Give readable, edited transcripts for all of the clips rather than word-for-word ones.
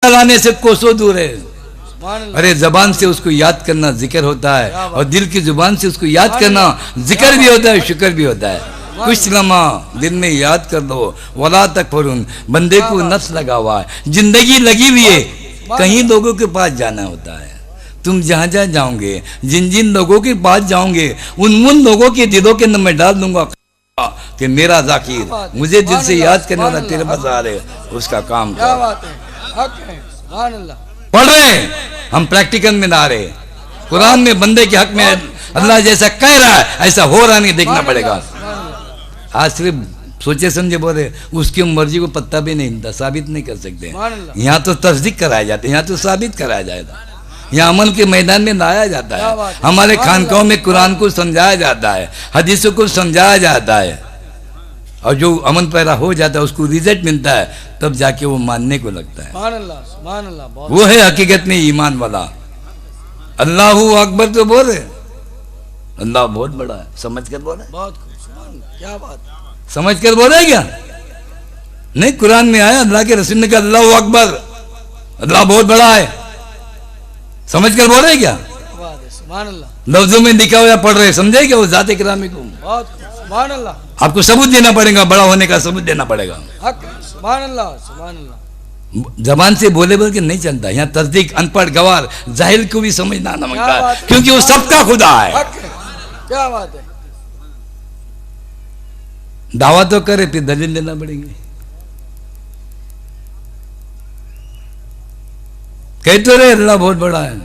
लाने से कोसों दूर है। अरे जबान से उसको याद करना जिक्र होता है और दिल की जुबान से उसको याद करना जिक्र भी होता है, शुक्र भी होता है। कुछ लम्हा दिन में याद कर दो, वला तक फरुन, बंदे को नफ्स लगा हुआ है, जिंदगी लगी हुई है, कहीं लोगों के पास जाना होता है। तुम जहाँ जहाँ जाओगे, जिन जिन लोगों के पास जाओगे, उन लोगों के दिलों के अंदर मैं डाल दूंगा कि मेरा जाकिर मुझे दिल से याद करने वाला तेरे पास आ रहे, उसका काम क्या बात है। पढ़ रहे हम, प्रैक्टिकल में ना रहे। कुरान में बंदे के हक में अल्लाह जैसा कह रहा है ऐसा हो रहा नहीं, देखना पड़ेगा। आज सिर्फ सोचे समझे बोले, उसकी मर्जी को पत्ता भी नहीं मिलता, साबित नहीं कर सकते। यहाँ तो तस्दीक कराया जाता है, यहाँ तो साबित कराया जाएगा, यहाँ अमल के मैदान में लाया जाता है। हमारे खानकाहों में कुरान को समझाया जाता है, हदीसों को समझाया जाता है, और जो अमन पैदा हो जाता है उसको रिजल्ट मिलता है, तब जाके वो मानने को लगता है। वो है हकीकत में ईमान वाला। अल्लाहू अकबर तो बोल रहे, अल्लाह बहुत बड़ा है, समझ कर बोले, क्या बात, समझ कर बोले क्या नहीं? कुरान में आया, अल्लाह के रसूल ने कहा अल्लाहू अकबर, अल्लाह बहुत बड़ा है, समझ कर बोल रहे क्या? लफ्जों में लिखा हुआ पढ़ रहे, समझे क्या? वो जाते किरामी को आपको सबूत देना पड़ेगा, बड़ा होने का सबूत देना पड़ेगा। जबान से बोले बोल के नहीं चलता, यहाँ तस्दीक अनपढ़ गवार जाहिल को भी समझना आना मांगता है, क्योंकि वो सबका खुदा है। क्या बात है। दावा तो करे, फिर दलील देना पड़ेगी। कह तो रहे अल्लाह बहुत बड़ा है,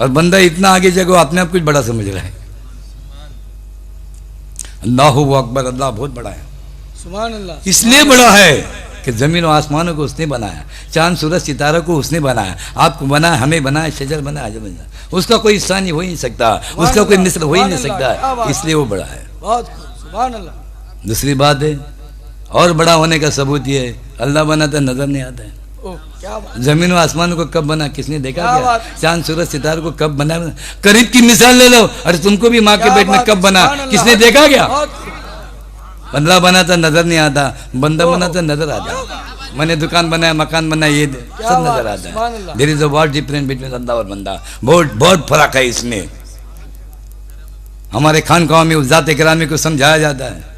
और बंदा इतना आगे जगो अपने आप कुछ बड़ा समझ रहा है। अल्लाहु अकबर, अल्लाह बहुत बड़ा है। सुभान अल्लाह। इसलिए बड़ा है कि जमीन और आसमानों को उसने बनाया, चांद सूरज सितारों को उसने बनाया, आपको बनाया, हमें बनाया, शजर बनाया, आजम बनाया। उसका कोई हिस्सा नहीं हो ही नहीं सकता, उसका कोई मिस्र हो ही नहीं सकता, इसलिए वो बड़ा है। दूसरी बात है, और बड़ा होने का सबूत ये है, अल्लाह बनाता नजर नहीं आता है। जमीन और आसमान को कब बना, किसने देखा क्या? चांद सूरज सितारे को कब बना? करीब की मिसाल ले लो, अरे तुमको भी माँ के पेट में कब बना, किसने देखा क्या? अल्लाह बनाता नजर नहीं आता, बंदा बनाता नजर आता। मैंने दुकान बनाया, मकान बनाया, ये सब नजर आता है। There is a what difference between Allah और बंदा, बहुत बहुत फर्क है इसमें। हमारे खानकाहों में उस जाते किरामी को समझाया जाता है,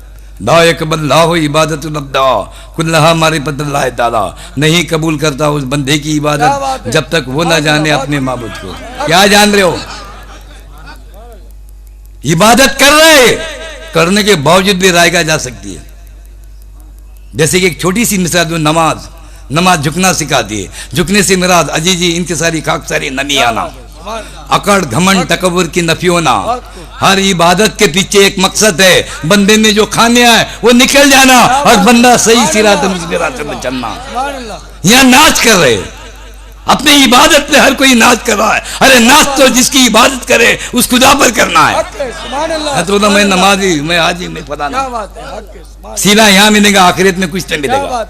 नहीं कबूल करता उस बंदे की इबादत जब तक वो ना जाने अपने माबूद को। क्या जान रहे हो? इबादत कर रहे, करने के बावजूद भी रायगा जा सकती है। जैसे कि एक छोटी सी मिसाल दो, नमाज झुकना सिखाती है। झुकने से मुराद अजीजी, इंकिसारी, खाकसारी, नमी आना, अकड़, घमंड, तकब्बुर की नफी होना। हर इबादत के पीछे एक मकसद है, बंदे में जो खाने आए वो निकल जाना, और बंदा सही सिरात में चलना। यहाँ नाच कर रहे, अपनी इबादत पे हर कोई नाच कर रहा है। अरे नाच तो जिसकी इबादत करे उस खुदा पर करना है। तो मैं नमाजी, मैं हाजी, मैं पता नहीं, सीला यहाँ मिलेगा, आखिरत में कुछ नहीं मिलेगा।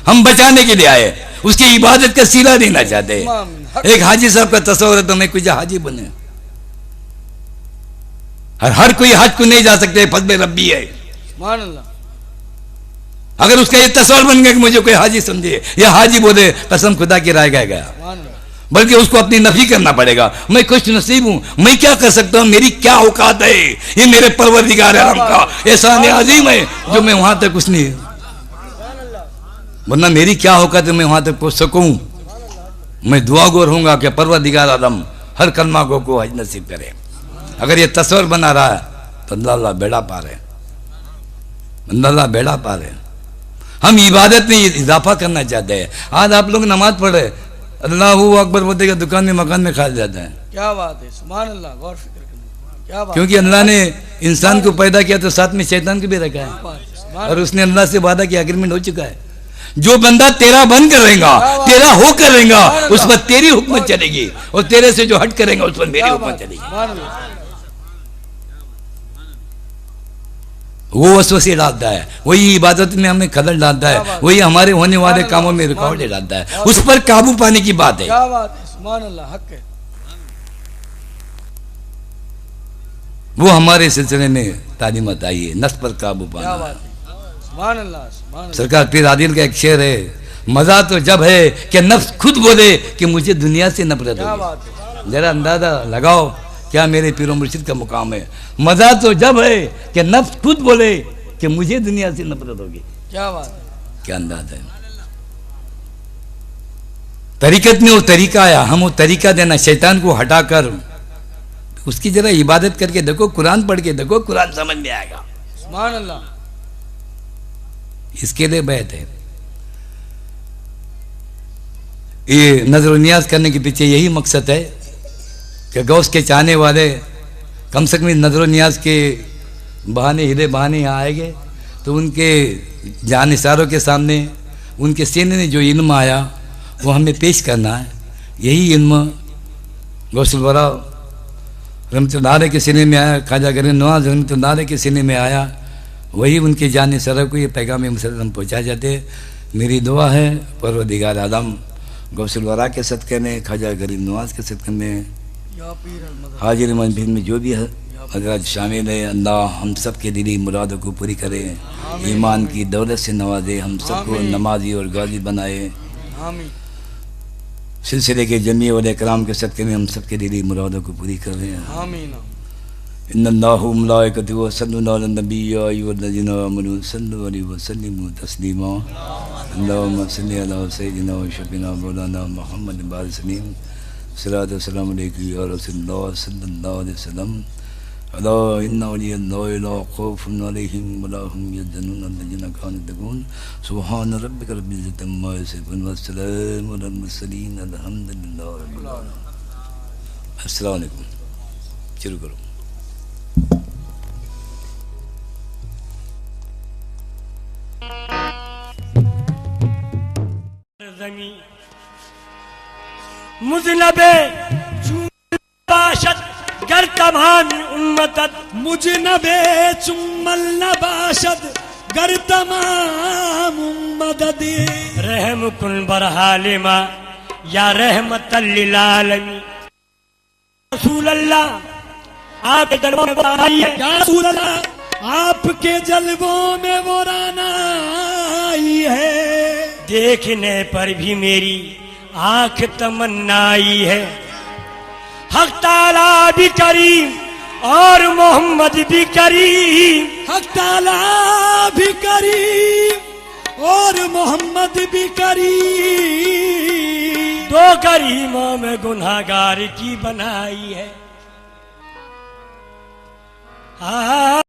हम बचाने के लिए आए, उसकी इबादत का सीला देना चाहते। एक हाजी साहब का तस्वर है तो मैं कुछ हाजी बने। हर कोई हज को नहीं जा सकते, फजल रब्बी है। अगर उसका ये तस्वर बन गया कि मुझे कोई हाजी समझे या हाजी बोले, कसम खुदा की राय गया, बल्कि उसको अपनी नफी करना पड़ेगा। मैं खुश नसीब हूं, मैं क्या कर सकता हूं, मेरी क्या औकात है, ये मेरे परवरदिगार आलम का एहसान अजीम है जो मैं वहां तक कुछ नहीं, वरना मेरी क्या औकात है मैं वहां तक पहुंच सकूं। मैं दुआ गोर होऊंगा कि परवरदिगार आलम हर कलमा को हज नसीब करे। अगर ये तस्वर बना रहा है तो अल्लाह बेड़ा पार है, अल्लाह बेड़ा पार है। हम इबादत में इजाफा करना चाहते हैं। आज आप लोग नमाज पढ़े, अल्लाहू अकबर बोलते का दुकान में मकान में खा जाता है। क्या बात है, सुभान अल्लाह, गौर फिक्र करना। क्या बात, क्योंकि अल्लाह ने इंसान को पैदा किया तो साथ में शैतान को भी रखा है, और उसने अल्लाह से वादा किया, एग्रीमेंट हो चुका है। जो बंदा तेरा बन करेगा, तेरा हो करेगा, उस पर तेरी हुक्मत चलेगी, और तेरे से जो हट करेगा उस पर मेरी हुक्मत चलेगी। वो वसवसे डालता है, वही इबादत में हमें खलल डालता है, वही हमारे होने वाले कामों में रुकावटें डालता है। उस पर काबू पाने की बात है। वो हमारे सिलसिले में तालीम आई है, नफ्स पर काबू पाना। सरकार पीर आदिल का एक शेर है, मजा तो जब है कि नफ्स खुद बोले कि मुझे दुनिया से नफरत होगी। जरा अंदाजा लगाओ क्या मेरे पीरो मुर्शिद का मुकाम है। मजा तो जब है कि नफ्स खुद बोले कि मुझे दुनिया से नफरत होगी। क्या बात, क्या अंदाज है। तरीकत में वो तरीका आया, हम वो तरीका देना, शैतान को हटाकर उसकी जरा इबादत करके देखो, कुरान पढ़ के देखो, कुरान समझ में आएगा। सुभान अल्लाह। इसके लिए बैत है। ये नजर नियाज करने के पीछे यही मकसद है कि गौस के चाहने वाले कम से कम नजर नियाज के बहाने, हिले बहाने यहाँ आएंगे तो उनके जान इशारों के सामने उनके सीने में जो इल्म आया वो हमें पेश करना है। यही इल्म गौसुल वरा रहमतुल्लाह के सीने में आया, ख्वाजा गरीब नवाज रहमतुल्लाह के सीने में आया, वही उनके जान इशारों को ये पैगाम मुसल्लम पहुँचा जाते। मेरी दुआ है परवरदिगार आलम गौसुल वरा के सदक़े में, ख्वाजा गरीब नवाज के सदक़े में, हाजिर मंजिल में जो भी है हज़रात शामिल है, अल्लाह हम सब के दिली मुरादों को पूरी करे, ईमान की दौलत से नवाजे, हम सबको नमाजी और गाजी बनाए। सिलसिले के जमी वाले कराम के सदक़े में हम सब के दिली मुरादों को पूरी कर रहे हैं। इन्नल्लाहु मलाइकतहु यसल्लूना अलन नबी या अय्युहल्लज़ीना आमनू सल्लु अलैहि व सल्लिमू तस्लीमा। अल्लाहुम्मा सल्लि अला सय्यिदिना व शफीना मौलाना मुहम्मद बारिक सलीम। सल्लल्लाहु अलैहि या रसूलल्लाह सल्लल्लाहु अलैहि वसल्लम। अला इन्ना वलियल्लाहि ला खौफुन अलैहिम व ला हुम यहज़नून अल्लज़ीना कानू यत्तक़ून। सुब्हान रब्बिका रब्बिल इज़्ज़ति अम्मा यसिफून व सलामुन अलल मुरसलीन अल्हम्दुलिल्लाहि रब्बिल आलमीन। अस्सलामु अलैकुम। शुरू करो। मुज़नबे बाशत गर तमामी उम्मतत, मुजनबे चुम्मल नबाशद गर तमाम उम्मदद। रहम कुन बरहालिमा या रहमतल लिल आलमीन। रसूल अल्लाह आपके जलवों में वो आई है, या रसूल अल्लाह आपके जलवों में वो राना आई है। देखने पर भी मेरी आंख तमन्नाई है। हक ताला भी करीम और मोहम्मद भी करीम। हक ताला भी करीम और मोहम्मद भी करीम। दो करीमों में गुनाहगार की बनाई है।